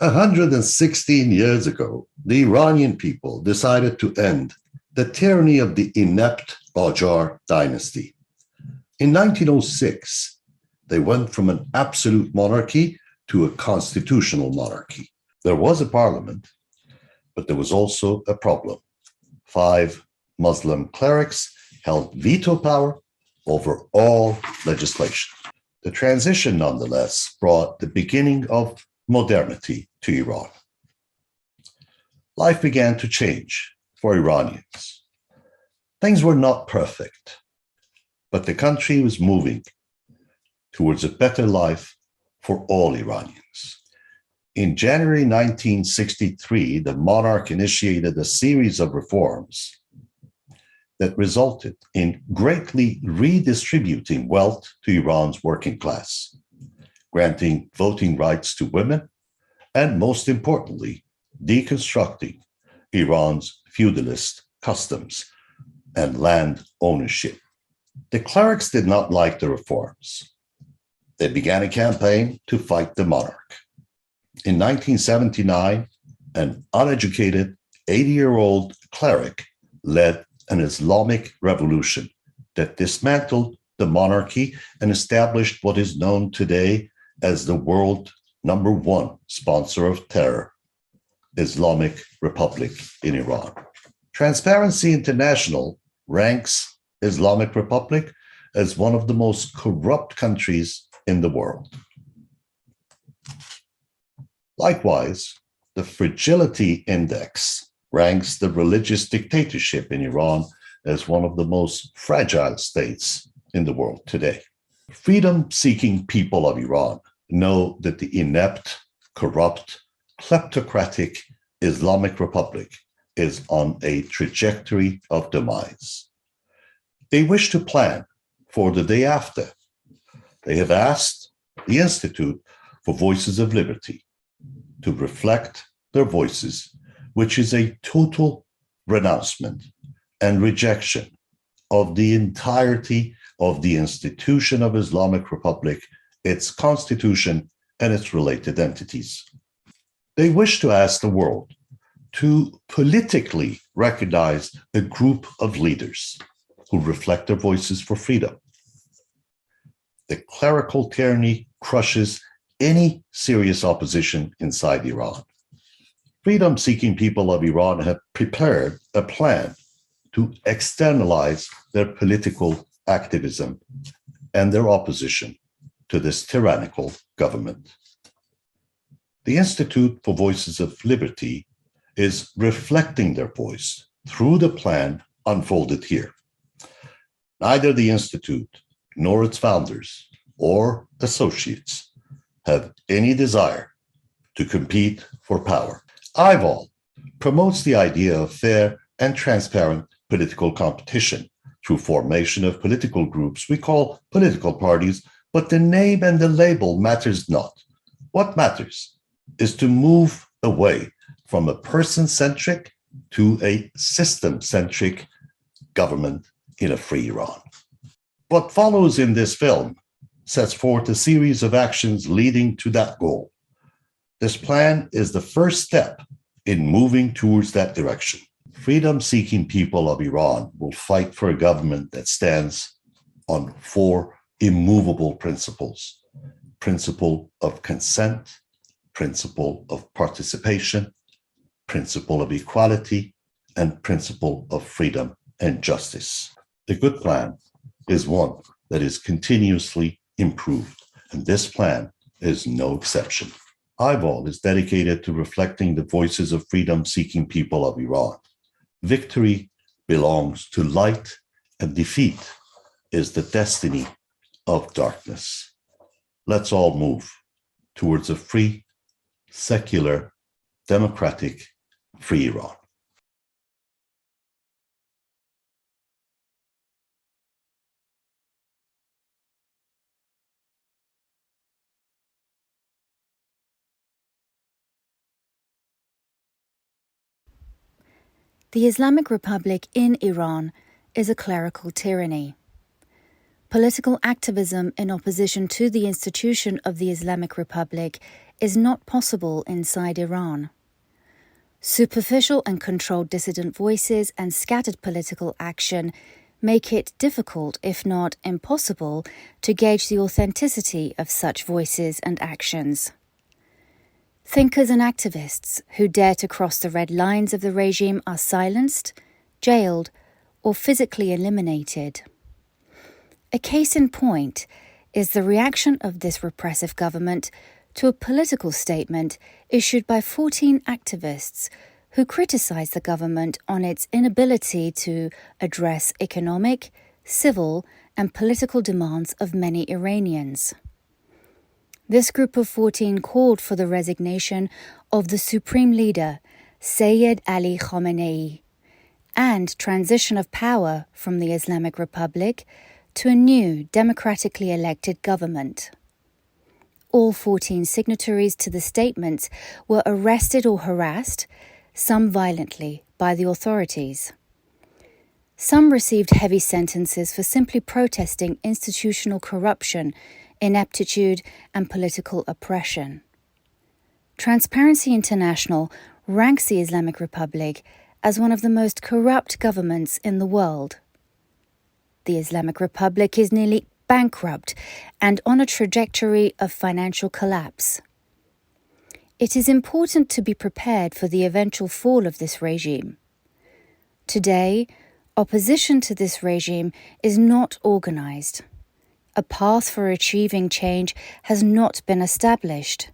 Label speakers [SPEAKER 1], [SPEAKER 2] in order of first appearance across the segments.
[SPEAKER 1] 116 years ago, the Iranian people decided to end the tyranny of the inept Qajar dynasty. In 1906, they went from an absolute monarchy to a constitutional monarchy. There was a parliament, but there was also a problem. 5 Muslim clerics held veto power over all legislation. The transition, nonetheless, brought the beginning of modernity to Iran. Life began to change for Iranians. Things were not perfect, but the country was moving towards a better life for all Iranians. In January 1963, the monarch initiated a series of reforms that resulted in greatly redistributing wealth to Iran's working class, granting voting rights to women, and most importantly, deconstructing Iran's feudalist customs and land ownership. The clerics did not like the reforms. They began a campaign to fight the monarch. In 1979, an uneducated 80-year-old cleric led an Islamic revolution that dismantled the monarchy and established what is known today as the world #1 sponsor of terror, Islamic Republic in Iran. Transparency International ranks Islamic Republic as one of the most corrupt countries in the world. Likewise, the Fragility Index ranks the religious dictatorship in Iran as one of the most fragile states in the world today. Freedom-seeking people of Iran know that the inept, corrupt, kleptocratic Islamic Republic is on a trajectory of demise. They wish to plan for the day after. They have asked the Institute for Voices of Liberty to reflect their voices, which is a total renouncement and rejection of the entirety of the institution of Islamic Republic, its constitution, and its related entities. They wish to ask the world to politically recognize a group of leaders who reflect their voices for freedom. The clerical tyranny crushes any serious opposition inside Iran. Freedom-seeking people of Iran have prepared a plan to externalize their political activism and their opposition to this tyrannical government. The Institute for Voices of Liberty is reflecting their voice through the plan unfolded here. Neither the Institute nor its founders or associates have any desire to compete for power. iVOL promotes the idea of fair and transparent political competition through formation of political groups we call political parties, but the name and the label matters not. What matters is to move away from a person-centric to a system-centric government in a free Iran. What follows in this film sets forth a series of actions leading to that goal. This plan is the first step in moving towards that direction. Freedom-seeking people of Iran will fight for a government that stands on 4 immovable principles: principle of consent, principle of participation, principle of equality, and principle of freedom and justice. The good plan is one that is continuously improved, and this plan is no exception. iVOL is dedicated to reflecting the voices of freedom-seeking people of Iran. Victory belongs to light, and defeat is the destiny of darkness. Let's all move towards a free, secular, democratic, free Iran.
[SPEAKER 2] The Islamic Republic in Iran is a clerical tyranny. Political activism in opposition to the institution of the Islamic Republic is not possible inside Iran. Superficial and controlled dissident voices and scattered political action make it difficult, if not impossible, to gauge the authenticity of such voices and actions. Thinkers and activists who dare to cross the red lines of the regime are silenced, jailed, or physically eliminated. A case in point is the reaction of this repressive government to a political statement issued by 14 activists who criticized the government on its inability to address economic, civil, and political demands of many Iranians. This group of 14 called for the resignation of the supreme leader, Sayyid Ali Khamenei, and transition of power from the Islamic Republic to a new democratically elected government. All 14 signatories to the statements were arrested or harassed, some violently, by the authorities. Some received heavy sentences for simply protesting institutional corruption, ineptitude, and political oppression. Transparency International ranks the Islamic Republic as one of the most corrupt governments in the world. The Islamic Republic is nearly bankrupt and on a trajectory of financial collapse. It is important to be prepared for the eventual fall of this regime. Today, opposition to this regime is not organized. A path for achieving change has not been established.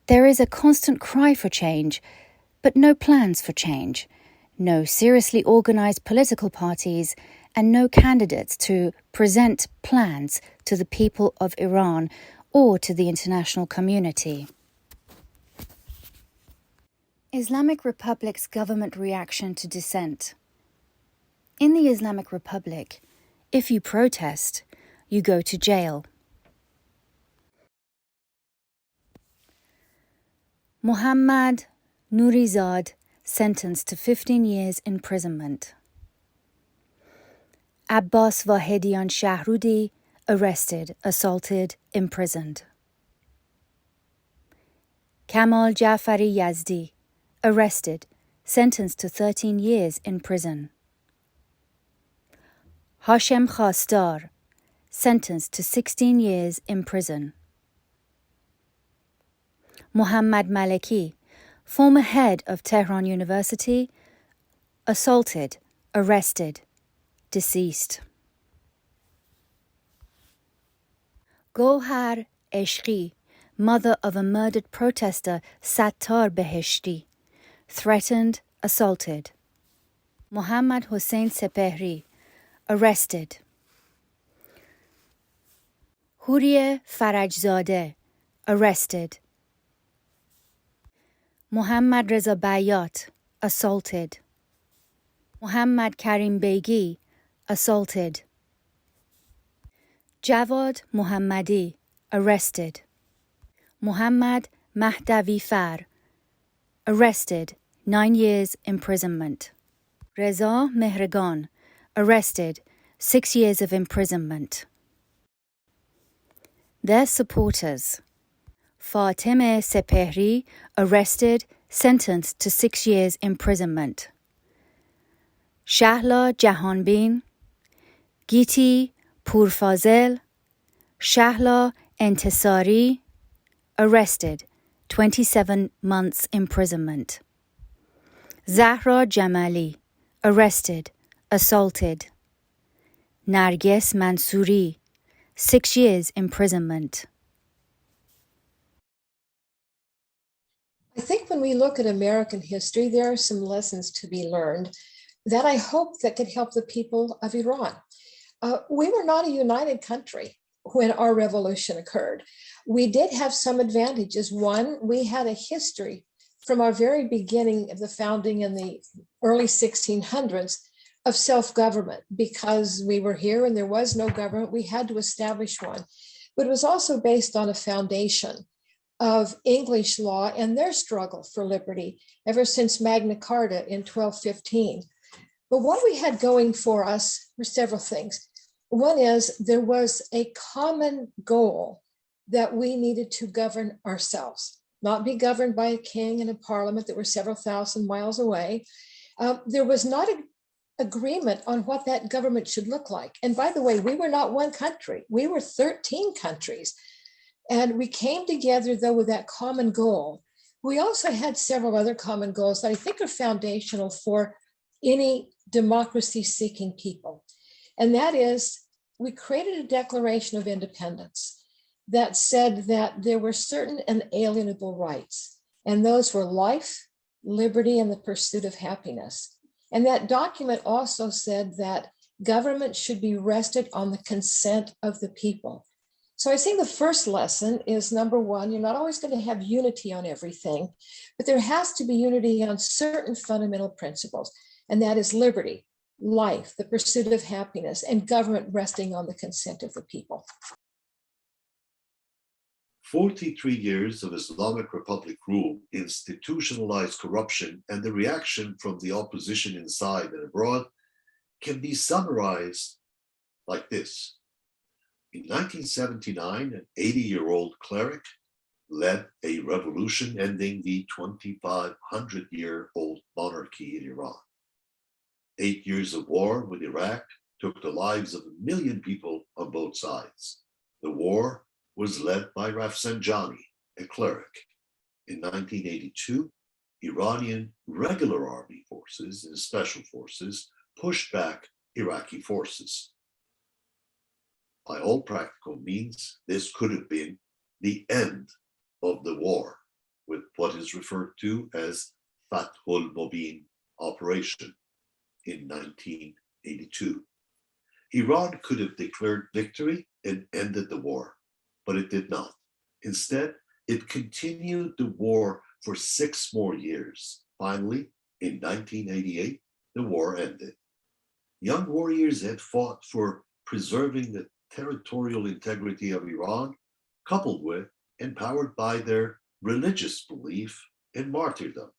[SPEAKER 2] There is a constant cry for change, but no plans for change, no seriously organized political parties, and no candidates to present plans to the people of Iran or to the international community. Islamic Republic's government reaction to dissent. In the Islamic Republic, if you protest, you go to jail. Muhammad Nourizad sentenced to 15 years imprisonment. Abbas Vahedian Shahrudi arrested, assaulted, imprisoned. Kamal Jafari Yazdi arrested, sentenced to 13 years in prison. Hashem Khastar sentenced to 16 years in prison. Muhammad Maleki, former head of Tehran University, assaulted, arrested, deceased. Gohar Eshqi, mother of a murdered protester Sattar Beheshti, threatened, assaulted. Muhammad Hossein Sepehri, arrested. Huriye Farajzadeh, arrested. Muhammad Reza Bayat, assaulted. Muhammad Karim Begi, assaulted. Jawad Muhammadi, arrested. Muhammad Mahdavi Far, arrested, 9 years imprisonment. Reza Mehregan, arrested, 6 years of imprisonment. Their supporters. Fatemeh Sepehri, arrested, sentenced to 6 years imprisonment. Shahla Jahanbin, Giti Purfazel, Shahla Entisari, arrested, 27 months imprisonment. Zahra Jamali, arrested, assaulted. Narges Mansouri, 6 years imprisonment.
[SPEAKER 3] I think when we look at American history, there are some lessons to be learned that I hope that could help the people of Iran. We were not a united country when our revolution occurred. We did have some advantages. One, we had a history from our very beginning of the founding in the early 1600s of self-government. Because we were here and there was no government, we had to establish one. But it was also based on a foundation of English law and their struggle for liberty ever since Magna Carta in 1215. But what we had going for us were several things. One is there was a common goal that we needed to govern ourselves, not be governed by a king and a parliament that were several thousand miles away. There was not an agreement on what that government should look like. And by the way, we were not one country, we were 13 countries. And we came together, though, with that common goal. We also had several other common goals that I think are foundational for any democracy-seeking people. And that is, we created a Declaration of Independence that said that there were certain inalienable rights, and those were life, liberty, and the pursuit of happiness. And that document also said that government should be rested on the consent of the people. So I think the first lesson is, number one, you're not always going to have unity on everything, but there has to be unity on certain fundamental principles, and that is liberty, life, the pursuit of happiness, and government resting on the consent of the people.
[SPEAKER 1] 43 years of Islamic Republic rule institutionalized corruption, and the reaction from the opposition inside and abroad can be summarized like this. In 1979, an 80-year-old cleric led a revolution ending the 2,500-year-old monarchy in Iran. 8 years of war with Iraq took the lives of 1 million people on both sides. The war was led by Rafsanjani, a cleric. In 1982, Iranian regular army forces and special forces pushed back Iraqi forces. By all practical means, this could have been the end of the war with what is referred to as Fathul Mubin operation in 1982. Iran could have declared victory and ended the war, but it did not. Instead, it continued the war for 6 more years. Finally, in 1988, the war ended. Young warriors had fought for preserving the territorial integrity of Iran, coupled with and powered by their religious belief in martyrdom.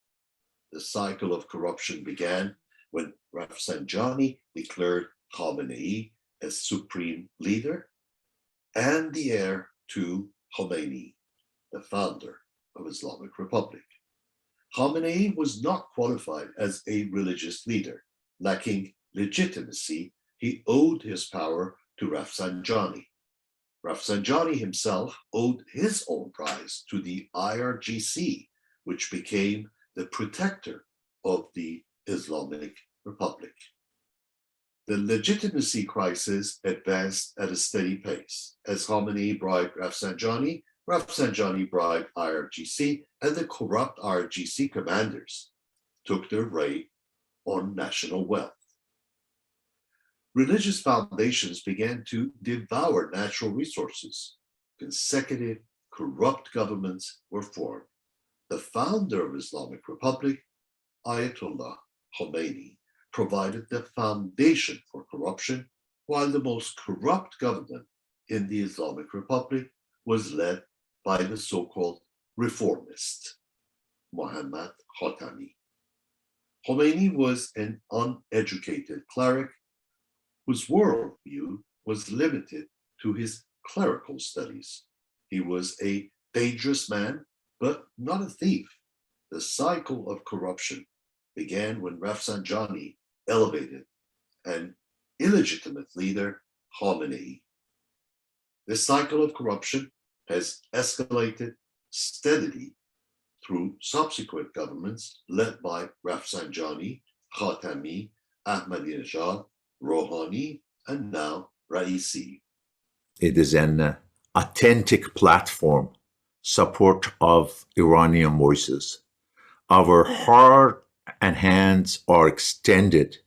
[SPEAKER 1] The cycle of corruption began when Rafsanjani declared Khamenei as supreme leader and the heir to Khomeini, the founder of Islamic Republic. Khamenei was not qualified as a religious leader. Lacking legitimacy, he owed his power to Rafsanjani. Rafsanjani himself owed his own prize to the IRGC, which became the protector of the Islamic Republic. The legitimacy crisis advanced at a steady pace. As Khamenei bribed Rafsanjani, Rafsanjani bribed IRGC, and the corrupt IRGC commanders took their raid on national wealth. Religious foundations began to devour natural resources. Consecutive corrupt governments were formed. The founder of Islamic Republic, Ayatollah Khomeini, provided the foundation for corruption, while the most corrupt government in the Islamic Republic was led by the so-called reformist, Mohammad Khatami. Khomeini was an uneducated cleric whose worldview was limited to his clerical studies. He was a dangerous man, but not a thief. The cycle of corruption began when Rafsanjani elevated an illegitimate leader, Khamenei. This cycle of corruption has escalated steadily through subsequent governments led by Rafsanjani, Khatami, Ahmadinejad, Rouhani, and now Raisi.
[SPEAKER 4] It is an authentic platform, support of Iranian voices. Our heart and hands are extended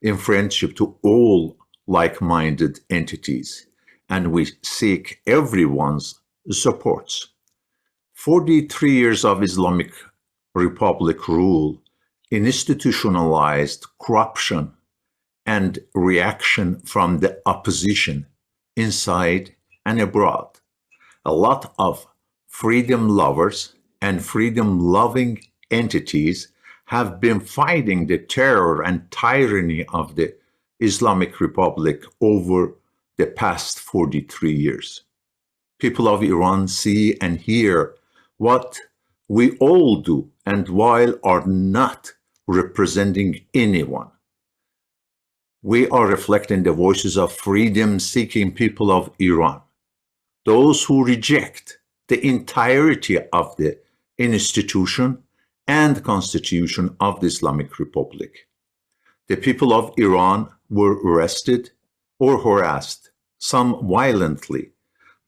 [SPEAKER 4] in friendship to all like-minded entities, and we seek everyone's support. 43 years of Islamic Republic rule institutionalized corruption and reaction from the opposition inside and abroad. A lot of freedom lovers and freedom-loving entities have been fighting the terror and tyranny of the Islamic Republic over the past 43 years. People of Iran see and hear what we all do, and while are not representing anyone, we are reflecting the voices of freedom-seeking people of Iran, those who reject the entirety of the institution and constitution of the Islamic Republic. The people of Iran were arrested or harassed, some violently,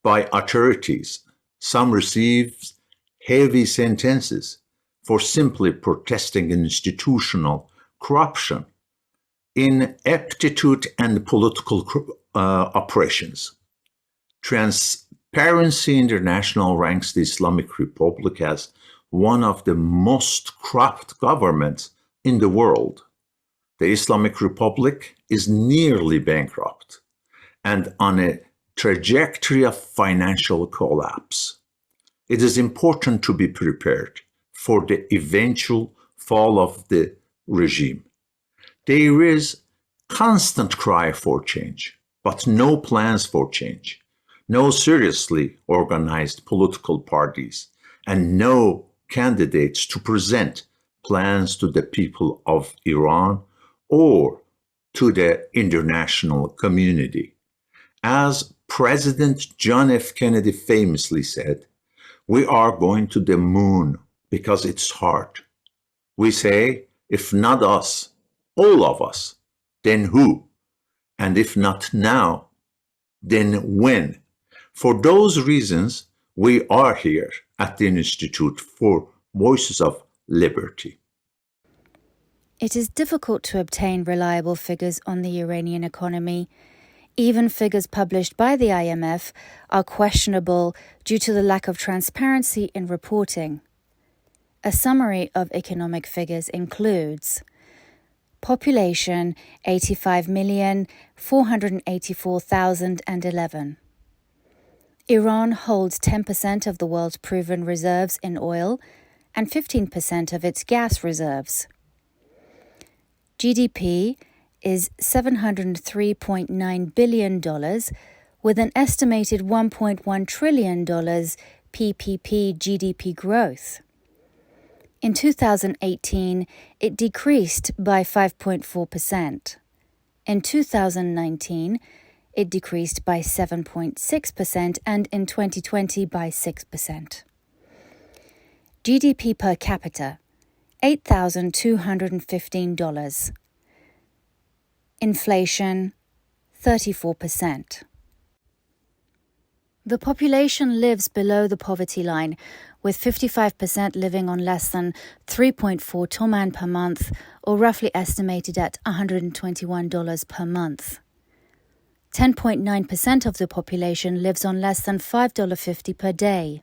[SPEAKER 4] by authorities. Some received heavy sentences for simply protesting institutional corruption, ineptitude, and political oppressions. Transparency International ranks the Islamic Republic as one of the most corrupt governments in the world. The Islamic Republic is nearly bankrupt and on a trajectory of financial collapse. It is important to be prepared for the eventual fall of the regime. There is constant cry for change, but no plans for change, no seriously organized political parties, and no candidates to present plans to the people of Iran or to the international community. As President John F. Kennedy famously said, "We are going to the moon because it's hard." We say, if not us, all of us, then who? And if not now, then when? For those reasons, we are here at the Institute for Voices of Liberty.
[SPEAKER 2] It is difficult to obtain reliable figures on the Iranian economy. Even figures published by the IMF are questionable due to the lack of transparency in reporting. A summary of economic figures includes population 85,484,011. Iran holds 10% of the world's proven reserves in oil and 15% of its gas reserves. GDP is $703.9 billion, with an estimated $1.1 trillion PPP GDP growth. In 2018, it decreased by 5.4%. In 2019, it decreased by 7.6%, and in 2020 by 6%. GDP per capita, $8,215. Inflation, 34%. The population lives below the poverty line, with 55% living on less than 3.4 toman per month, or roughly estimated at $121 per month. 10.9% of the population lives on less than $5.50 per day.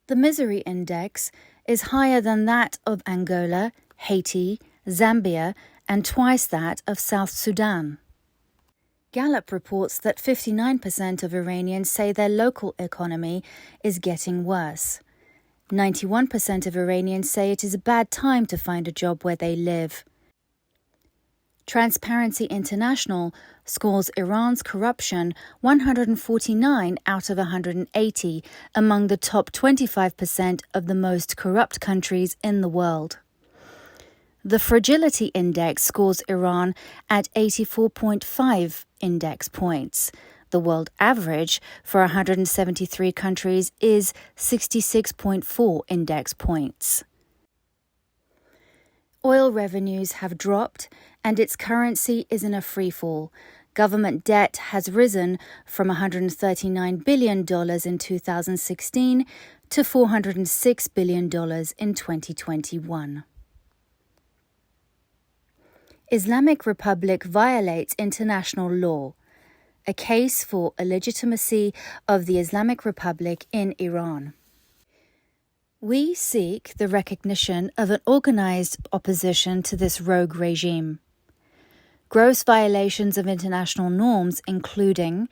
[SPEAKER 2] The misery index is higher than that of Angola, Haiti, Zambia, and twice that of South Sudan. Gallup reports that 59% of Iranians say their local economy is getting worse. 91% of Iranians say it is a bad time to find a job where they live. Transparency International scores Iran's corruption 149 out of 180 among the top 25% of the most corrupt countries in the world. The Fragility Index scores Iran at 84.5 index points. The world average for 173 countries is 66.4 index points. Oil revenues have dropped and its currency is in a freefall. Government debt has risen from $139 billion in 2016 to $406 billion in 2021. Islamic Republic violates international law. A case for illegitimacy of the Islamic Republic in Iran. We seek the recognition of an organized opposition to this rogue regime. Gross violations of international norms including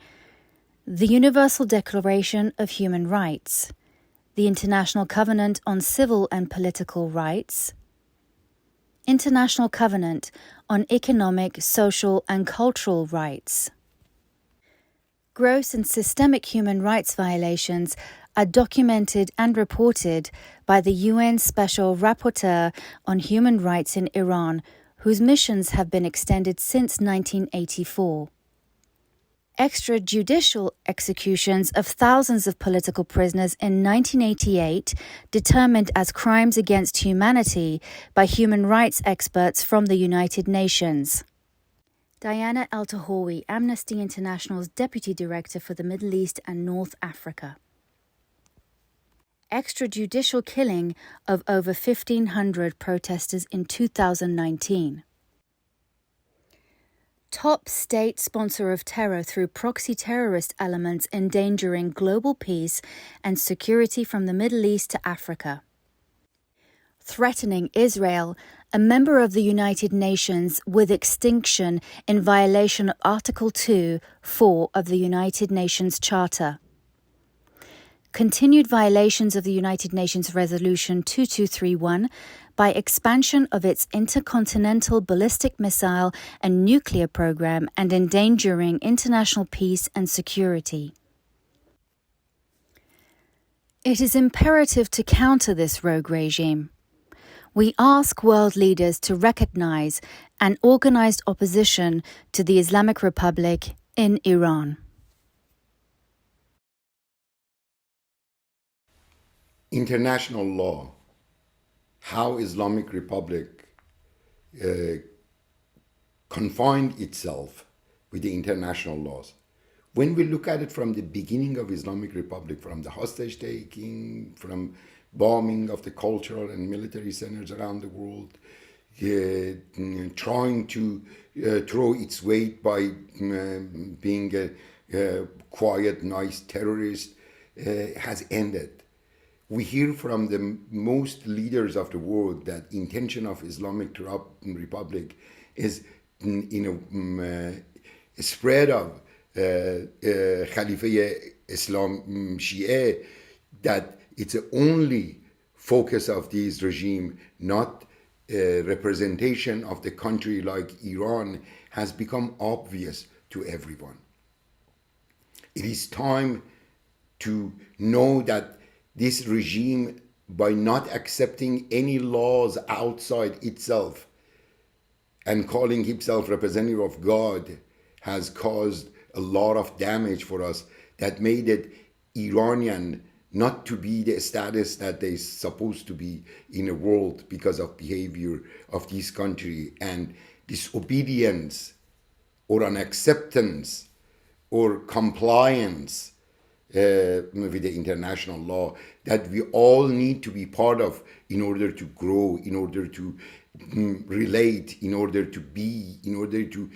[SPEAKER 2] the Universal Declaration of Human Rights, the International Covenant on Civil and Political Rights, International Covenant on Economic, Social and Cultural Rights. Gross and systemic human rights violations are documented and reported by the UN Special Rapporteur on Human Rights in Iran, whose missions have been extended since 1984. Extrajudicial executions of thousands of political prisoners in 1988, determined as crimes against humanity by human rights experts from the United Nations. Diana El-Tahawi, Amnesty International's Deputy Director for the Middle East and North Africa. Extrajudicial killing of over 1,500 protesters in 2019. Top state sponsor of terror through proxy terrorist elements endangering global peace and security from the Middle East to Africa. Threatening Israel, a member of the United Nations, with extinction in violation of Article 2(4) of the United Nations Charter. Continued violations of the United Nations Resolution 2231 by expansion of its intercontinental ballistic missile and nuclear program and endangering international peace and security. It is imperative to counter this rogue regime. We ask world leaders to recognize an organized opposition to the Islamic Republic in Iran.
[SPEAKER 5] International law, how Islamic Republic confined itself with the international laws. When we look at it from the beginning of Islamic Republic, from the hostage taking, from bombing of the cultural and military centers around the world, trying to throw its weight by being a quiet, nice terrorist, has ended. We hear from the most leaders of the world that intention of Islamic Republic is a spread of Khalifa Islam Shia, that it's the only focus of this regime, not representation of the country like Iran, has become obvious to everyone. It is time to know that this regime, by not accepting any laws outside itself and calling himself representative of God, has caused a lot of damage for us, that made it Iranian not to be the status that they're supposed to be in the world because of behavior of this country and disobedience or unacceptance or compliance with the international law that we all need to be part of in order to grow, in order to relate, in order to be, in order to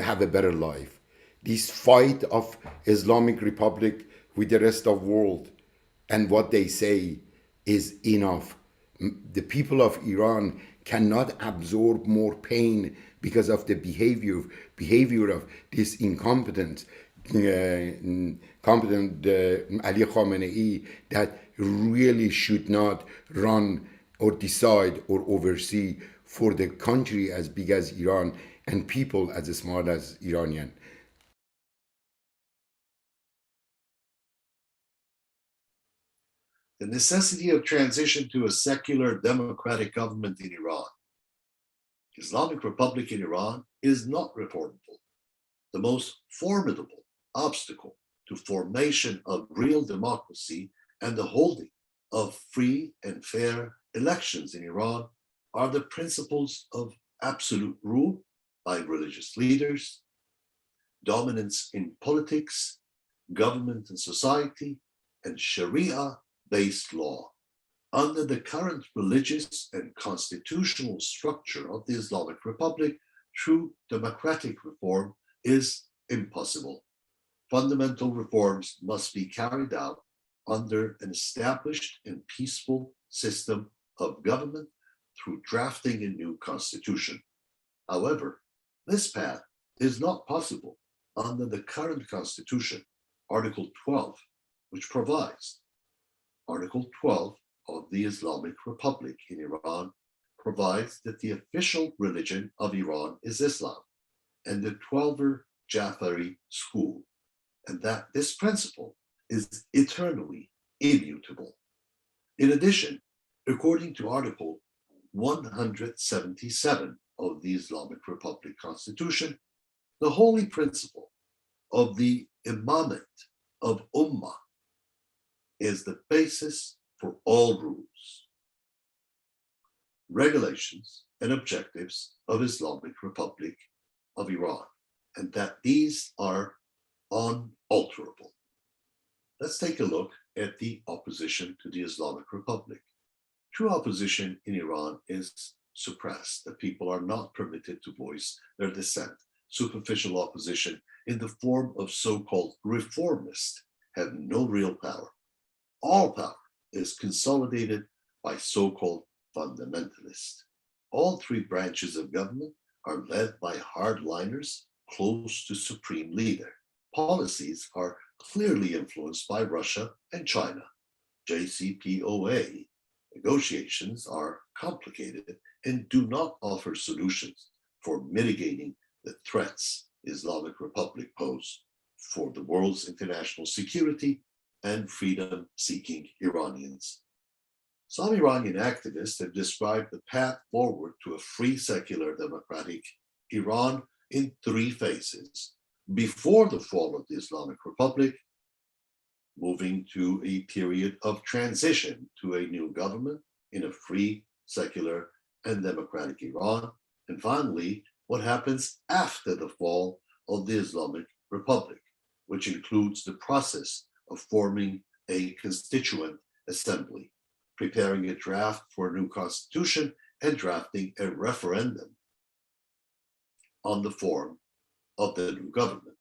[SPEAKER 5] have a better life. This fight of Islamic Republic with the rest of the world and what they say is enough. The people of Iran cannot absorb more pain because of the behavior of this incompetent Ali Khamenei, that really should not run or decide or oversee for the country as big as Iran and people as smart as Iranian.
[SPEAKER 1] The necessity of transition to a secular democratic government in Iran. Islamic Republic in Iran is not reformable. The most formidable obstacle to formation of real democracy and the holding of free and fair elections in Iran are the principles of absolute rule by religious leaders, dominance in politics, government and society, and Sharia-based law. Under the current religious and constitutional structure of the Islamic Republic, true democratic reform is impossible. Fundamental reforms must be carried out under an established and peaceful system of government through drafting a new constitution. However, this path is not possible under the current constitution, Article 12, which provides, Article 12 of the Islamic Republic in Iran provides that the official religion of Iran is Islam and the 12er Jafari school, and that this principle is eternally immutable. In addition, according to Article 177 of the Islamic Republic Constitution, the holy principle of the imamate of Ummah is the basis for all rules, regulations, and objectives of Islamic Republic of Iran, and that these are unalterable. Let's take a look at the opposition to the Islamic Republic. True opposition in Iran is suppressed. The people are not permitted to voice their dissent. Superficial opposition in the form of so-called reformists have no real power. All power is consolidated by so-called fundamentalists. All three branches of government are led by hardliners close to supreme leader. Policies are clearly influenced by Russia and China. JCPOA negotiations are complicated and do not offer solutions for mitigating the threats Islamic Republic pose for the world's international security and freedom-seeking Iranians. Some Iranian activists have described the path forward to a free, secular, democratic Iran in three phases: before the fall of the Islamic Republic, moving to a period of transition to a new government in a free, secular, and democratic Iran, and finally, what happens after the fall of the Islamic Republic, which includes the process of forming a constituent assembly, preparing a draft for a new constitution, and drafting a referendum on the form of the new government.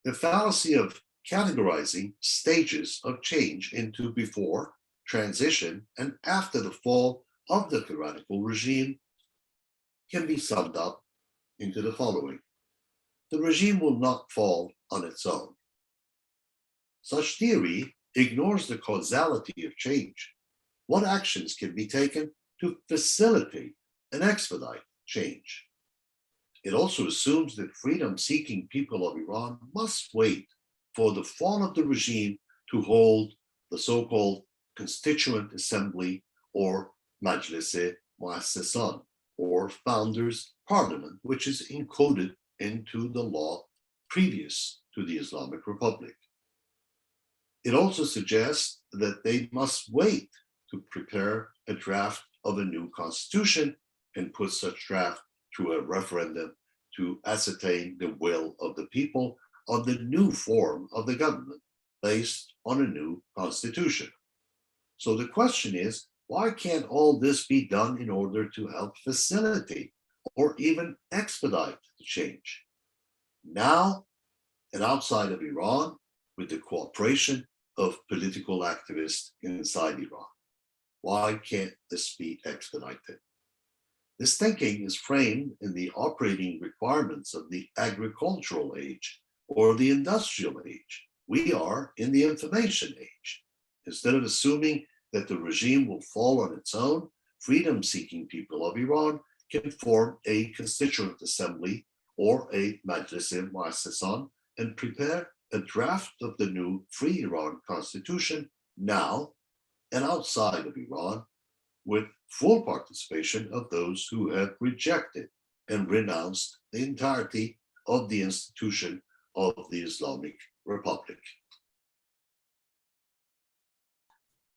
[SPEAKER 1] The fallacy of categorizing stages of change into before, transition, and after the fall of the tyrannical regime can be summed up into the following. The regime will not fall on its own. Such theory ignores the causality of change. What actions can be taken to facilitate and expedite change? It also assumes that freedom-seeking people of Iran must wait for the fall of the regime to hold the so-called Constituent Assembly or Majlis-e Muassasan, or Founders' Parliament, which is encoded into the law previous to the Islamic Republic. It also suggests that they must wait to prepare a draft of a new constitution and put such draft through a referendum to ascertain the will of the people on the new form of the government based on a new constitution. So the question is, why can't all this be done in order to help facilitate or even expedite the change? Now and outside of Iran, with the cooperation of political activists inside Iran. Why can't this be expedited? This thinking is framed in the operating requirements of the agricultural age or the industrial age. We are in the information age. Instead of assuming that the regime will fall on its own, freedom-seeking people of Iran can form a constituent assembly or a Majlis-e Muassasan and prepare a draft of the new free Iran constitution now and outside of Iran, with full participation of those who have rejected and renounced the entirety of the institution of the Islamic Republic.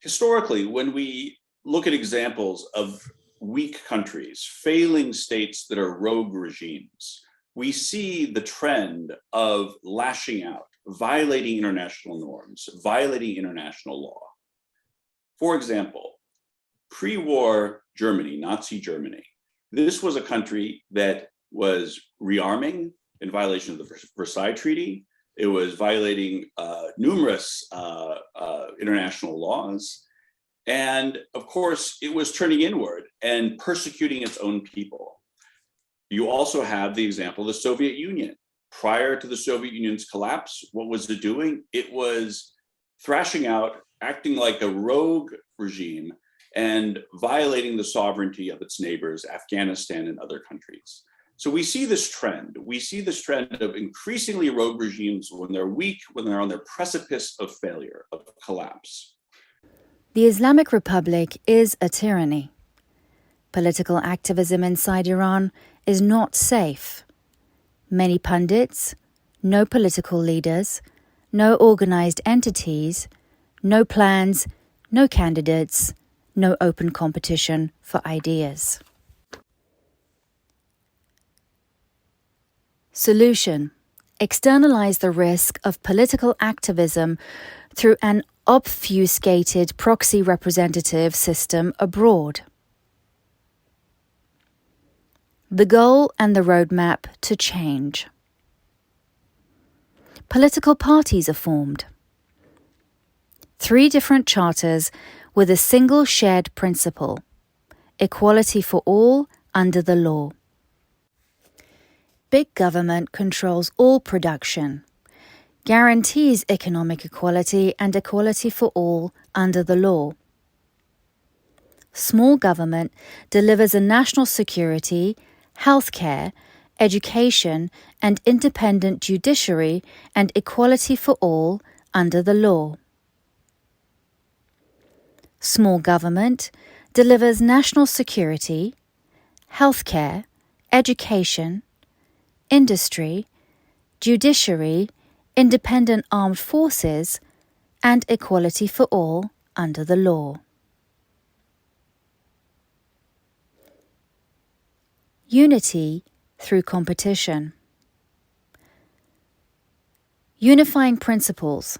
[SPEAKER 6] Historically, when we look at examples of weak countries, failing states that are rogue regimes, we see the trend of lashing out, violating international norms, violating international law. For example, pre-war Germany, Nazi Germany, this was a country that was rearming in violation of the Versailles Treaty. It was violating numerous international laws. And of course, it was turning inward and persecuting its own people. You also have the example of the Soviet Union. Prior to the Soviet Union's collapse, what was it doing? It was thrashing out, acting like a rogue regime, and violating the sovereignty of its neighbors, Afghanistan and other countries. So we see this trend. We see this trend of increasingly rogue regimes when they're weak, when they're on their precipice of failure, of collapse.
[SPEAKER 2] The Islamic Republic is a tyranny. Political activism inside Iran is not safe. Many pundits, no political leaders, no organized entities, no plans, no candidates, no open competition for ideas. Solution: externalize the risk of political activism through an obfuscated proxy representative system abroad. The goal and the roadmap to change. Political parties are formed. 3 different charters with a single shared principle: equality for all under the law. Big government controls all production, guarantees economic equality and equality for all under the law. Small government delivers a national security, healthcare, education, and independent judiciary and equality for all under the law. Small government delivers national security, healthcare, education, industry, judiciary, independent armed forces, and equality for all under the law. Unity through competition. Unifying principles.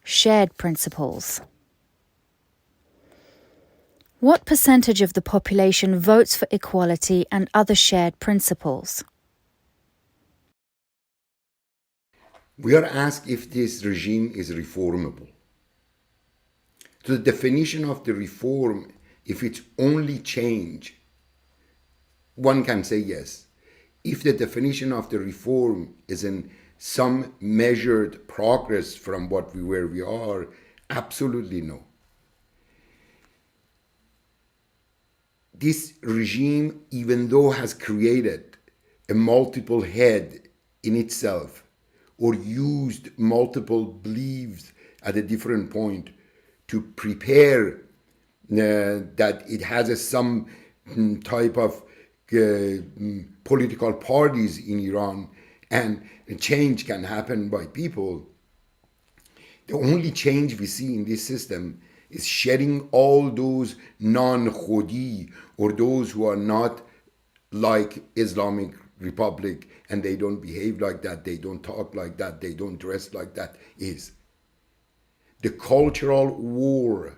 [SPEAKER 2] Shared principles. What percentage of the population votes for equality and other shared principles?
[SPEAKER 5] We are asked if this regime is reformable. So the definition of the reform, if it's only change, one can say yes. If the definition of the reform is in some measured progress from where we are, absolutely no. This regime, even though has created a multiple head in itself, or used multiple beliefs at a different point to prepare that it has some type of political parties in Iran and change can happen by people. The only change we see in this system is shedding all those non-Khodi, or those who are not like Islamic Republic, and they don't behave like that, they don't talk like that, they don't dress like that, is the cultural war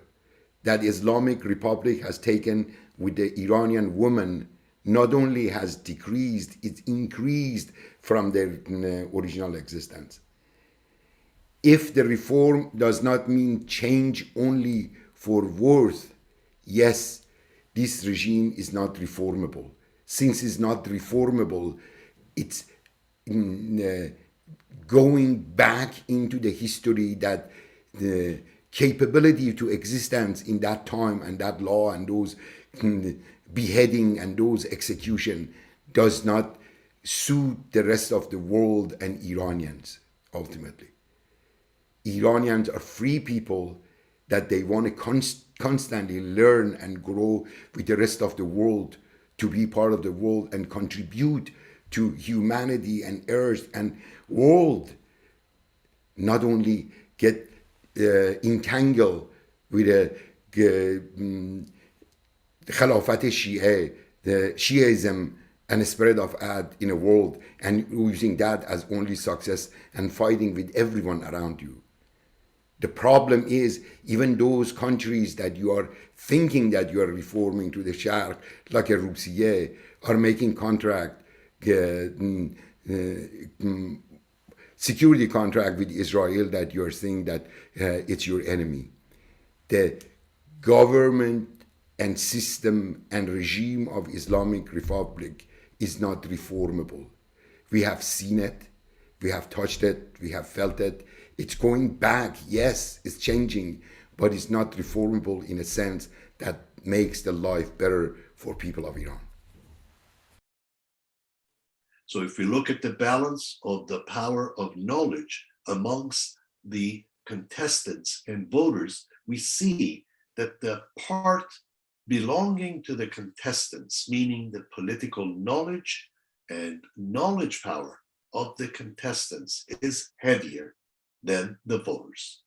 [SPEAKER 5] that Islamic Republic has taken with the Iranian woman. Not only has decreased, it's increased from their original existence. If the reform does not mean change only for worth, yes, this regime is not reformable. Since it's not reformable, it's going back into the history that the capability to existence in that time and that law and those beheading and those execution does not suit the rest of the world and Iranians ultimately. Iranians are free people that they want to constantly learn and grow with the rest of the world, to be part of the world and contribute to humanity and earth and world, not only get entangled with the Khilafat Shia, the Shiism and spread of ad in a world, and using that as only success and fighting with everyone around you. The problem is, even those countries that you are thinking that you are reforming to the Sharq, like a Russia, are making security contract with Israel that you are saying that it's your enemy. The government and system and regime of Islamic Republic is not reformable. We have seen it, we have touched it, we have felt it. It's going back, yes, it's changing, but it's not reformable in a sense that makes the life better for people of Iran.
[SPEAKER 1] So if we look at the balance of the power of knowledge amongst the contestants and voters, we see that the part belonging to the contestants, meaning the political knowledge and knowledge power of the contestants, is heavier than the voters.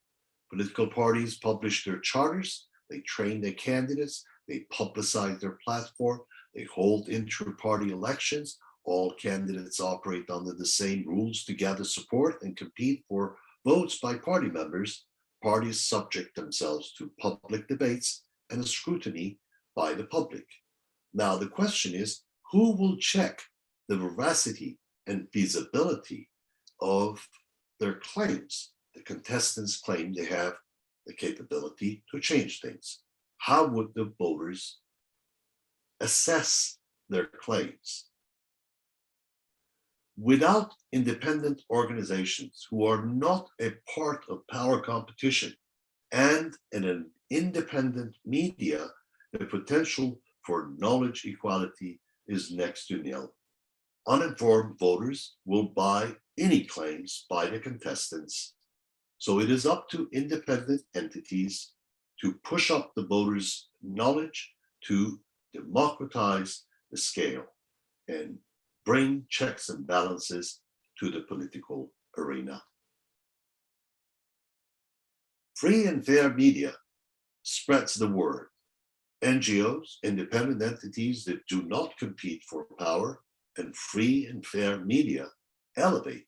[SPEAKER 1] Political parties publish their charters, they train their candidates, they publicize their platform, they hold inter-party elections. All candidates operate under the same rules to gather support and compete for votes by party members. Parties subject themselves to public debates and a scrutiny by the public. Now, the question is, who will check the veracity and feasibility of their claims? The contestants claim they have the capability to change things. How would the voters assess their claims? Without independent organizations who are not a part of power competition and in an independent media, the potential for knowledge equality is next to nil. Uninformed voters will buy any claims by the contestants. So it is up to independent entities to push up the voters' knowledge, to democratize the scale and bring checks and balances to the political arena. Free and fair media spreads the word. NGOs, independent entities that do not compete for power, and free and fair media elevate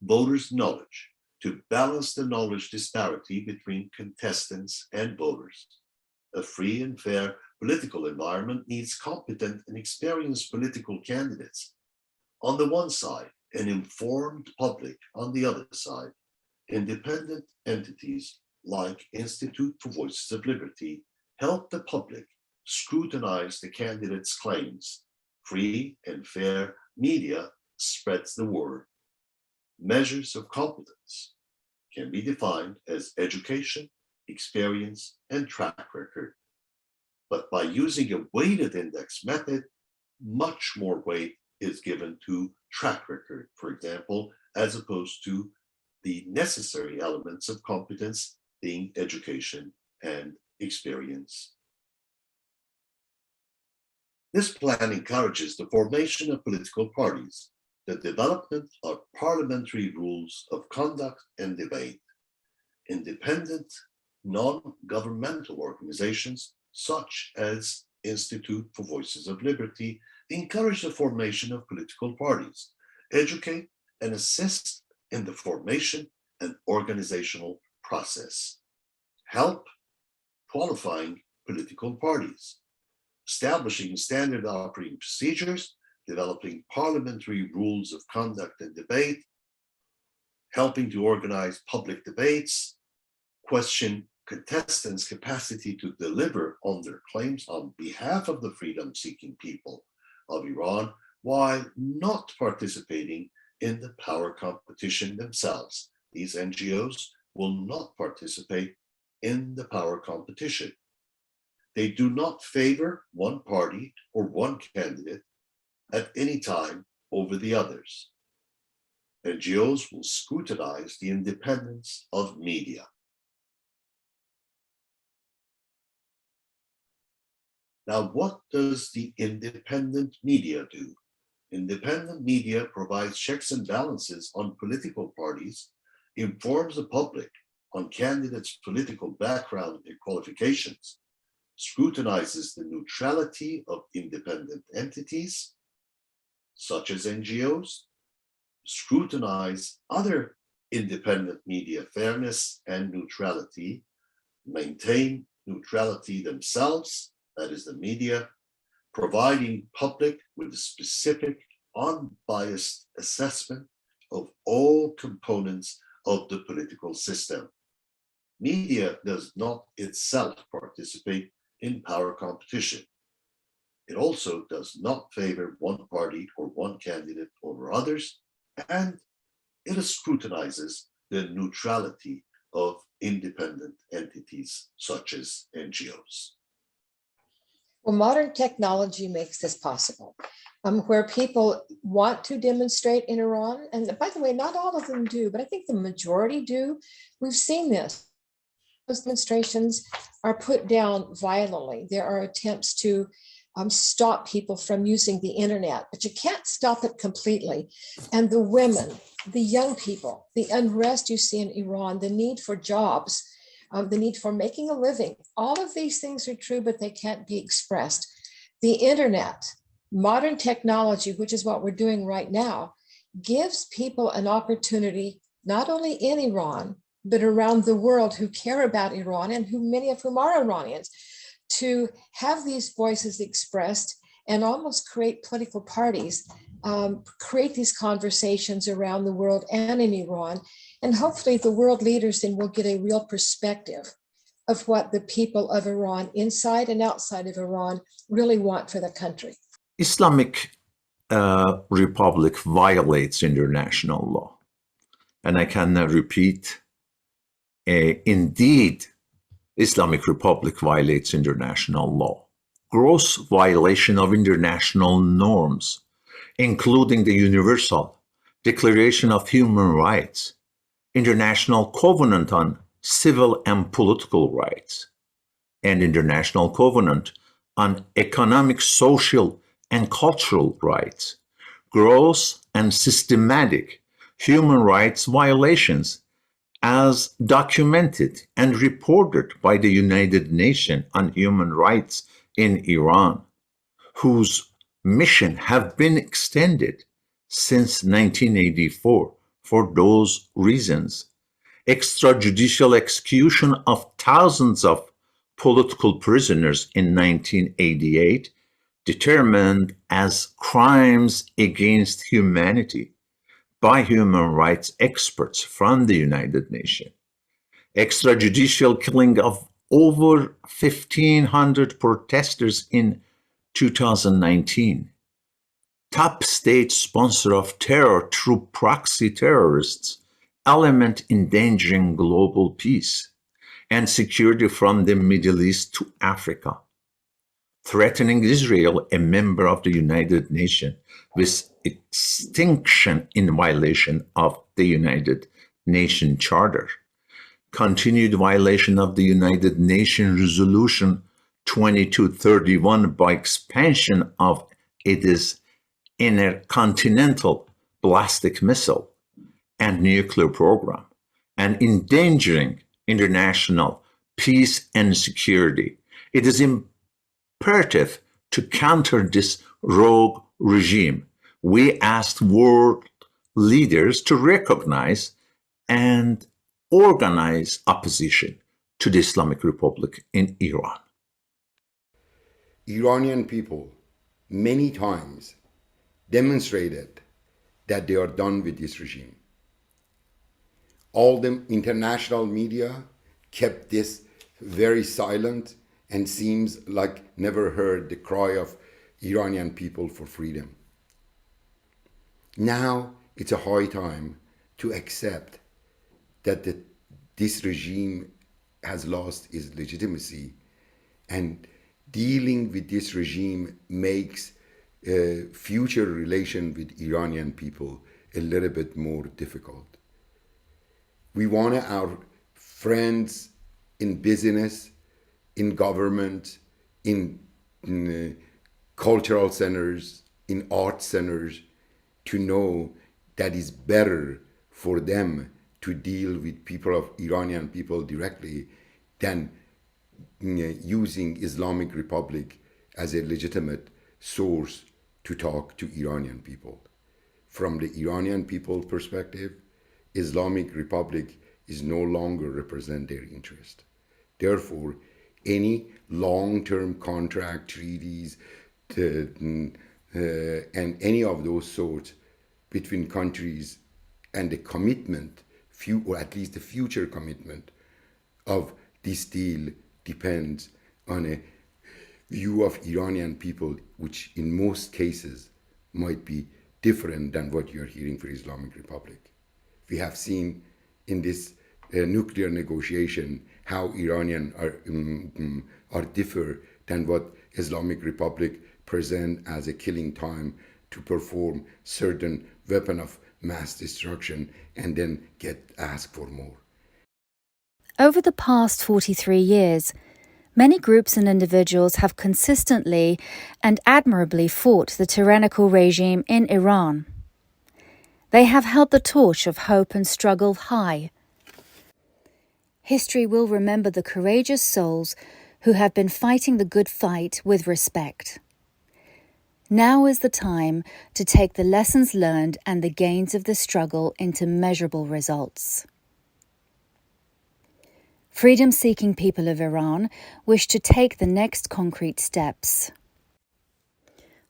[SPEAKER 1] voters' knowledge to balance the knowledge disparity between contestants and voters. A free and fair political environment needs competent and experienced political candidates on the one side, an informed public on the other side. Independent entities like Institute for Voices of Liberty help the public scrutinize the candidates' claims. Free and fair media spreads the word. Measures of competence can be defined as education, experience, and track record. But by using a weighted index method, much more weight is given to track record, for example, as opposed to the necessary elements of competence being education and experience. This plan encourages the formation of political parties, the development of parliamentary rules of conduct and debate. Independent, non-governmental organizations such as Institute for Voices of Liberty encourage the formation of political parties, educate and assist in the formation and organizational process, help qualifying political parties, establishing standard operating procedures, developing parliamentary rules of conduct and debate, helping to organize public debates, question contestants' capacity to deliver on their claims on behalf of the freedom-seeking people of Iran while not participating in the power competition themselves. These NGOs will not participate in the power competition. They do not favor one party or one candidate at any time over the others. NGOs will scrutinize the independence of media. Now, what does the independent media do? Independent media provides checks and balances on political parties, informs the public on candidates' political background and qualifications, scrutinizes the neutrality of independent entities, such as NGOs, scrutinize other independent media fairness and neutrality, maintain neutrality themselves, that is the media, providing public with a specific, unbiased assessment of all components of the political system. Media does not itself participate in power competition. It also does not favor one party or one candidate over others, and it scrutinizes the neutrality of independent entities such as NGOs?
[SPEAKER 3] Well, modern technology makes this possible, where people want to demonstrate in Iran. And by the way, not all of them do, but I think the majority do. We've seen this. Those demonstrations are put down violently. There are attempts to stop people from using the internet, but you can't stop it completely. And the women, the young people, the unrest you see in Iran, the need for jobs, the need for making a living, all of these things are true, but they can't be expressed. The internet, modern technology, which is what we're doing right now, gives people an opportunity, not only in Iran, but around the world who care about Iran and who many of whom are Iranians, to have these voices expressed and almost create political parties, create these conversations around the world and in Iran. And hopefully the world leaders then will get a real perspective of what the people of Iran, inside and outside of Iran, really want for the country.
[SPEAKER 4] Islamic Republic violates international law. And I can repeat, indeed, Islamic Republic violates international law. Gross violation of international norms, including the Universal Declaration of Human Rights, International Covenant on Civil and Political Rights, and International Covenant on Economic, Social, and Cultural Rights. Gross and systematic human rights violations as documented and reported by the United Nations on Human Rights in Iran, whose mission have been extended since 1984 for those reasons. Extrajudicial execution of thousands of political prisoners in 1988, determined as crimes against humanity by human rights experts from the United Nations. Extrajudicial killing of over 1,500 protesters in 2019. Top state sponsor of terror through proxy terrorists, element endangering global peace and security from the Middle East to Africa. Threatening Israel, a member of the United Nations, with extinction in violation of the United Nations Charter. Continued violation of the United Nations Resolution 2231 by expansion of its intercontinental ballistic missile and nuclear program, and endangering international peace and security. It is imperative to counter this rogue regime. We asked world leaders to recognize and organize opposition to the Islamic Republic in Iran.
[SPEAKER 5] Iranian people many times demonstrated that they are done with this regime. All the international media kept this very silent and seems like never heard the cry of Iranian people for freedom. Now it's a high time to accept that this regime has lost its legitimacy, and dealing with this regime makes future relation with Iranian people a little bit more difficult. We want our friends in business, in government, in cultural centers, in art centers, to know that it's better for them to deal with people of Iranian people directly than using Islamic Republic as a legitimate source to talk to Iranian people. From the Iranian people perspective, Islamic Republic is no longer represent their interest. Therefore, any long-term contract treaties and any of those sorts between countries and the commitment, or at least the future commitment of this deal depends on a view of Iranian people, which in most cases might be different than what you're hearing for Islamic Republic. We have seen in this nuclear negotiation, how Iranian are differ than what Islamic Republic present as a killing time to perform certain weapon of mass destruction and then get asked for more.
[SPEAKER 2] Over the past 43 years, many groups and individuals have consistently and admirably fought the tyrannical regime in Iran. They have held the torch of hope and struggle high. History will remember the courageous souls who have been fighting the good fight with respect. Now is the time to take the lessons learned and the gains of the struggle into measurable results. Freedom-seeking people of Iran wish to take the next concrete steps.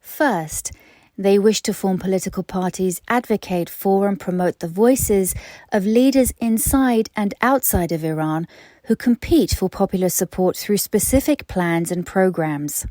[SPEAKER 2] First, they wish to form political parties, advocate for and promote the voices of leaders inside and outside of Iran who compete for popular support through specific plans and programs.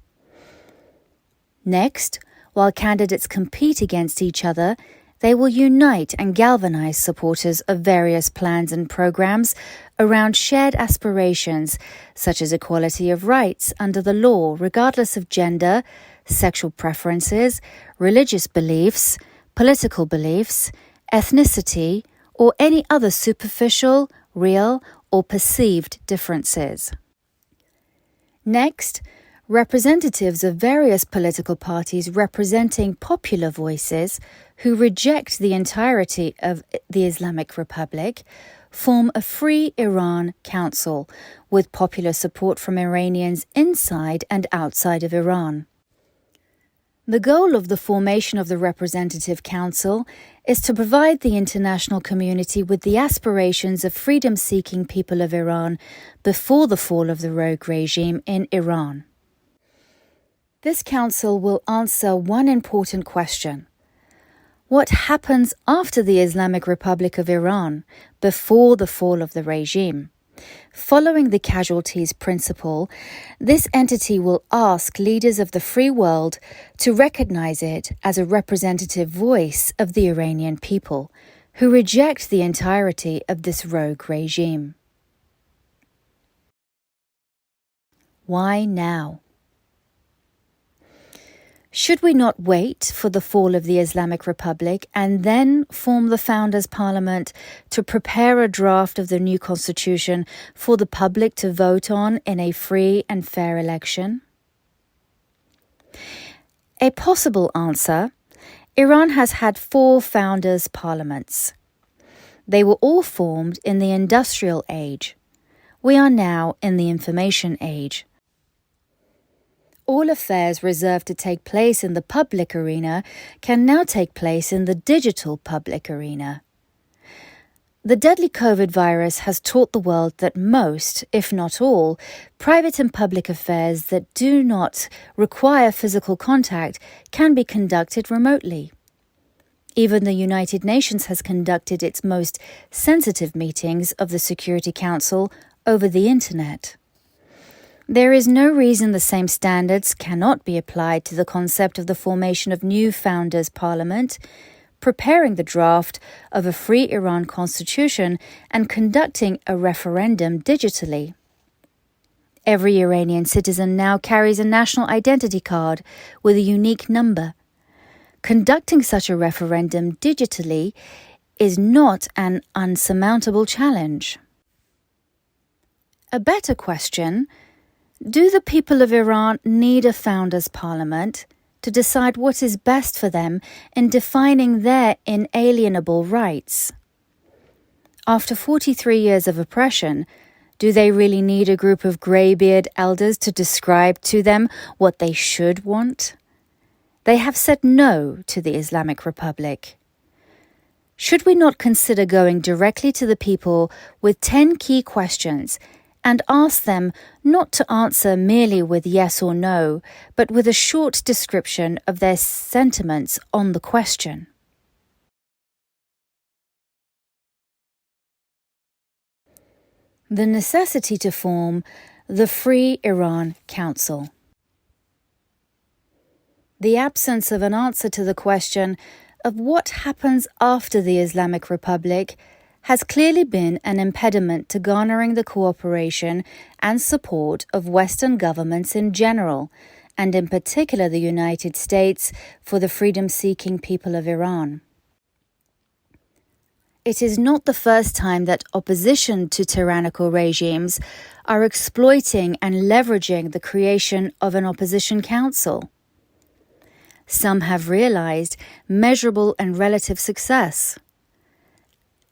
[SPEAKER 2] Next, while candidates compete against each other, they will unite and galvanize supporters of various plans and programs around shared aspirations such as equality of rights under the law regardless of gender, sexual preferences, religious beliefs, political beliefs, ethnicity, or any other superficial, real, or perceived differences. Next, representatives of various political parties representing popular voices who reject the entirety of the Islamic Republic form a Free Iran Council with popular support from Iranians inside and outside of Iran. The goal of the formation of the Representative Council is to provide the international community with the aspirations of freedom-seeking people of Iran before the fall of the rogue regime in Iran. This council will answer one important question. What happens after the Islamic Republic of Iran, before the fall of the regime? Following the casualties principle, this entity will ask leaders of the free world to recognize it as a representative voice of the Iranian people, who reject the entirety of this rogue regime. Why now? Should we not wait for the fall of the Islamic Republic and then form the Founders' Parliament to prepare a draft of the new constitution for the public to vote on in a free and fair election? A possible answer: Iran has had 4 Founders' Parliaments. They were all formed in the Industrial Age. We are now in the Information Age. All affairs reserved to take place in the public arena can now take place in the digital public arena. The deadly COVID virus has taught the world that most, if not all, private and public affairs that do not require physical contact can be conducted remotely. Even the United Nations has conducted its most sensitive meetings of the Security Council over the Internet. There is no reason the same standards cannot be applied to the concept of the formation of new Founders' Parliament, preparing the draft of a free Iran constitution, and conducting a referendum digitally. Every Iranian citizen now carries a national identity card with a unique number. Conducting such a referendum digitally is not an unsurmountable challenge. A better question: do the people of Iran need a Founders' Parliament to decide what is best for them in defining their inalienable rights? After 43 years of oppression, do they really need a group of greybeard elders to describe to them what they should want? They have said no to the Islamic Republic. Should we not consider going directly to the people with 10 key questions and ask them not to answer merely with yes or no, but with a short description of their sentiments on the question? The necessity to form the Free Iran Council. The absence of an answer to the question of what happens after the Islamic Republic has clearly been an impediment to garnering the cooperation and support of Western governments in general, and in particular the United States, for the freedom-seeking people of Iran. It is not the first time that opposition to tyrannical regimes are exploiting and leveraging the creation of an opposition council. Some have realized measurable and relative success.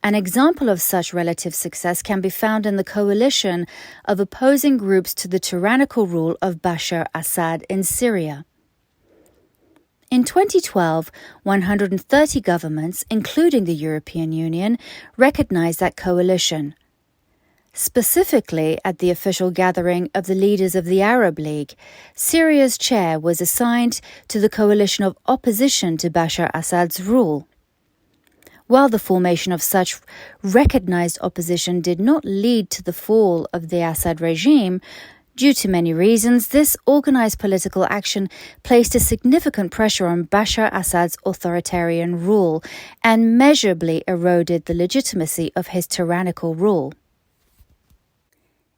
[SPEAKER 2] An example of such relative success can be found in the coalition of opposing groups to the tyrannical rule of Bashar Assad in Syria. In 2012, 130 governments, including the European Union, recognized that coalition. Specifically, at the official gathering of the leaders of the Arab League, Syria's chair was assigned to the coalition of opposition to Bashar Assad's rule. While the formation of such recognized opposition did not lead to the fall of the Assad regime, due to many reasons, this organized political action placed a significant pressure on Bashar Assad's authoritarian rule and measurably eroded the legitimacy of his tyrannical rule.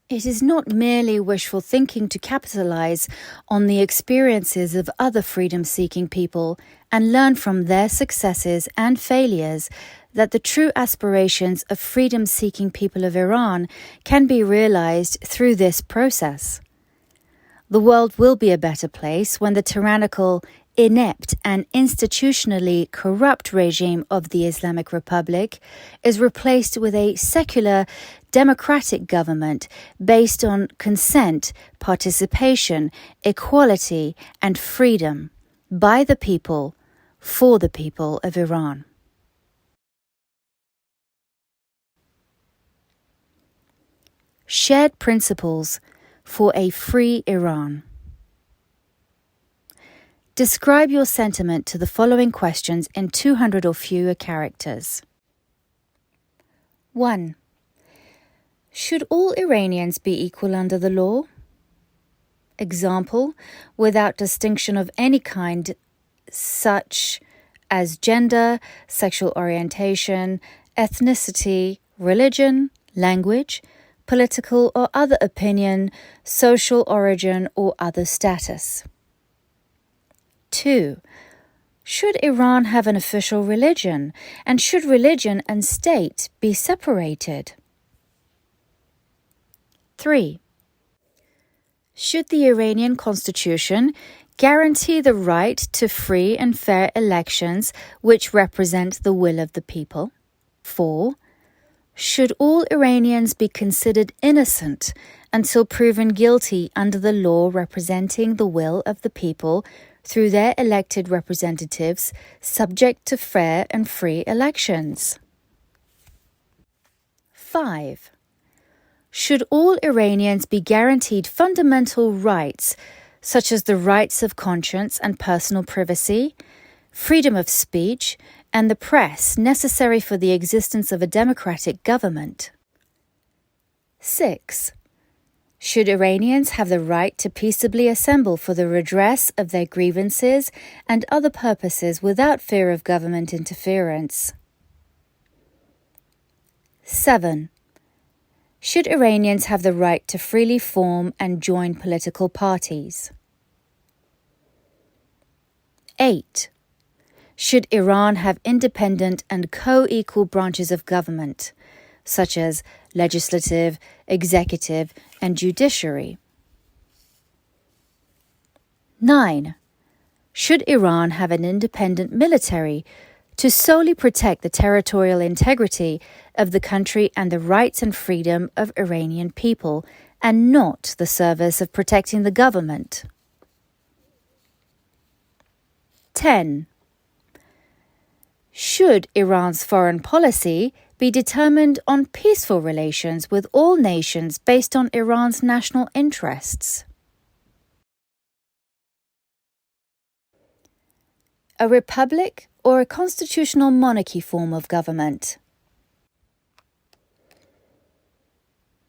[SPEAKER 2] It is not merely wishful thinking to capitalize on the experiences of other freedom-seeking people and learn from their successes and failures that the true aspirations of freedom-seeking people of Iran can be realized through this process. The world will be a better place when the tyrannical, inept and institutionally corrupt regime of the Islamic Republic is replaced with a secular, democratic government based on consent, participation, equality and freedom by the people, for the people of Iran. Shared principles for a free Iran. Describe your sentiment to the following questions in 200 or fewer characters. 1. Should all Iranians be equal under the law? Example, without distinction of any kind, such as gender, sexual orientation, ethnicity, religion, language, political or other opinion, social origin or other status. 2. Should Iran have an official religion, and should religion and state be separated? 3. Should the Iranian constitution guarantee the right to free and fair elections which represent the will of the people? 4. Should all Iranians be considered innocent until proven guilty under the law representing the will of the people through their elected representatives, subject to fair and free elections? 5. Should all Iranians be guaranteed fundamental rights, such as the rights of conscience and personal privacy, freedom of speech, and the press necessary for the existence of a democratic government? 6. Should Iranians have the right to peaceably assemble for the redress of their grievances and other purposes without fear of government interference? 7. Should Iranians have the right to freely form and join political parties? 8. Should Iran have independent and co-equal branches of government, such as legislative, executive, and judiciary? 9. Should Iran have an independent military to solely protect the territorial integrity of the country and the rights and freedom of Iranian people, and not the service of protecting the government? 10. Should Iran's foreign policy be determined on peaceful relations with all nations based on Iran's national interests? A republic or a constitutional monarchy form of government?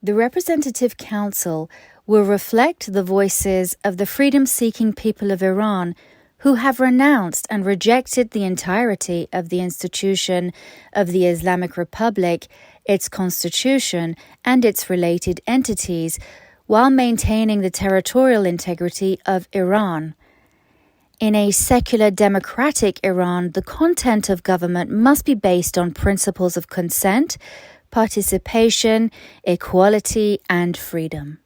[SPEAKER 2] The Representative Council will reflect the voices of the freedom-seeking people of Iran who have renounced and rejected the entirety of the institution of the Islamic Republic its constitution, and its related entities, while maintaining the territorial integrity of Iran. In a secular democratic Iran, the content of government must be based on principles of consent, participation, equality, and freedom.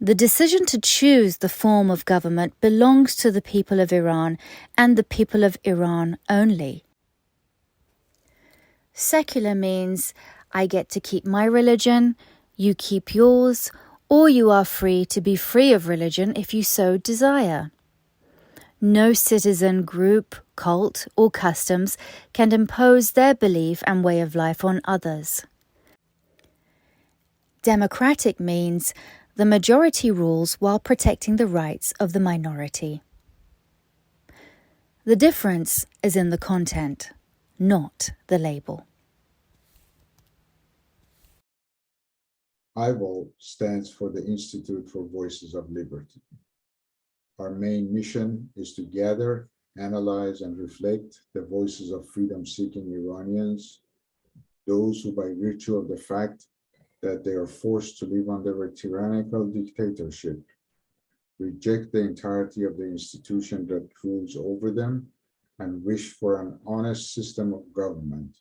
[SPEAKER 2] The decision to choose the form of government belongs to the people of Iran and the people of Iran only. Secular means I get to keep my religion, you keep yours, or you are free to be free of religion if you so desire. No citizen group, cult, or customs can impose their belief and way of life on others. Democratic means the majority rules while protecting the rights of the minority. The difference is in the content, not the label.
[SPEAKER 7] iVOL stands for the Institute for Voices of Liberty. Our main mission is to gather, analyze, and reflect the voices of freedom-seeking Iranians, those who, by virtue of the fact that they are forced to live under a tyrannical dictatorship, reject the entirety of the institution that rules over them, and wish for an honest system of government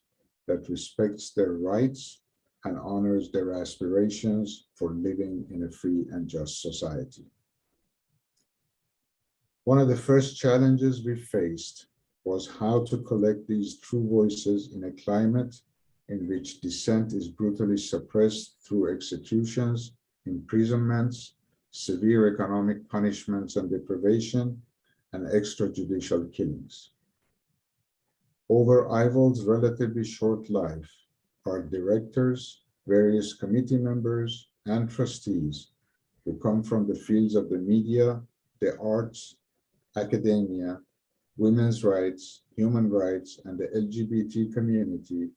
[SPEAKER 7] that respects their rights and honors their aspirations for living in a free and just society. One of the first challenges we faced was how to collect these true voices in a climate in which dissent is brutally suppressed through executions, imprisonments, severe economic punishments and deprivation, and extrajudicial killings. Over iVOL's relatively short life, our directors, various committee members, and trustees who come from the fields of the media, the arts, academia, women's rights, human rights, and the LGBT community,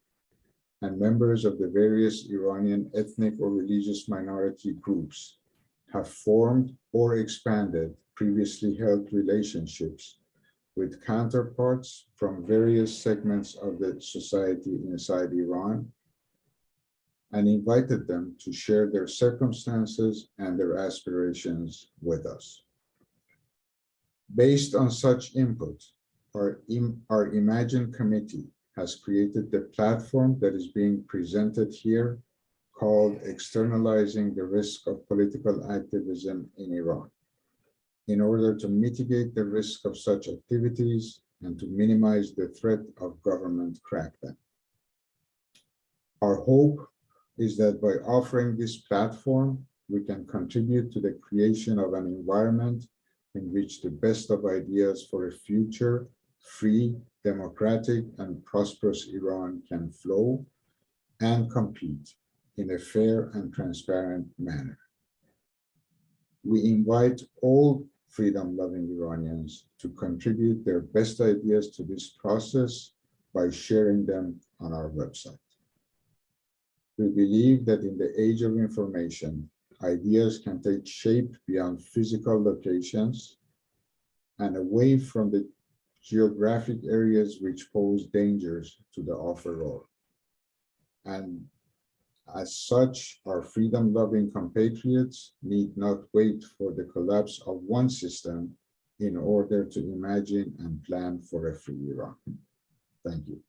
[SPEAKER 7] and members of the various Iranian ethnic or religious minority groups have formed or expanded previously held relationships with counterparts from various segments of the society inside Iran and invited them to share their circumstances and their aspirations with us. Based on such input, our Imagine Committee has created the platform that is being presented here called Externalizing the Risk of Political Activism in Iran, in order to mitigate the risk of such activities and to minimize the threat of government crackdown. Our hope is that by offering this platform, we can contribute to the creation of an environment in which the best of ideas for a future, free, democratic, and prosperous Iran can flow and compete in a fair and transparent manner. We invite all freedom-loving Iranians to contribute their best ideas to this process by sharing them on our website. We believe that in the age of information, ideas can take shape beyond physical locations and away from the geographic areas which pose dangers to the offerer. And as such, our freedom-loving compatriots need not wait for the collapse of one system in order to imagine and plan for a free Iran. Thank you.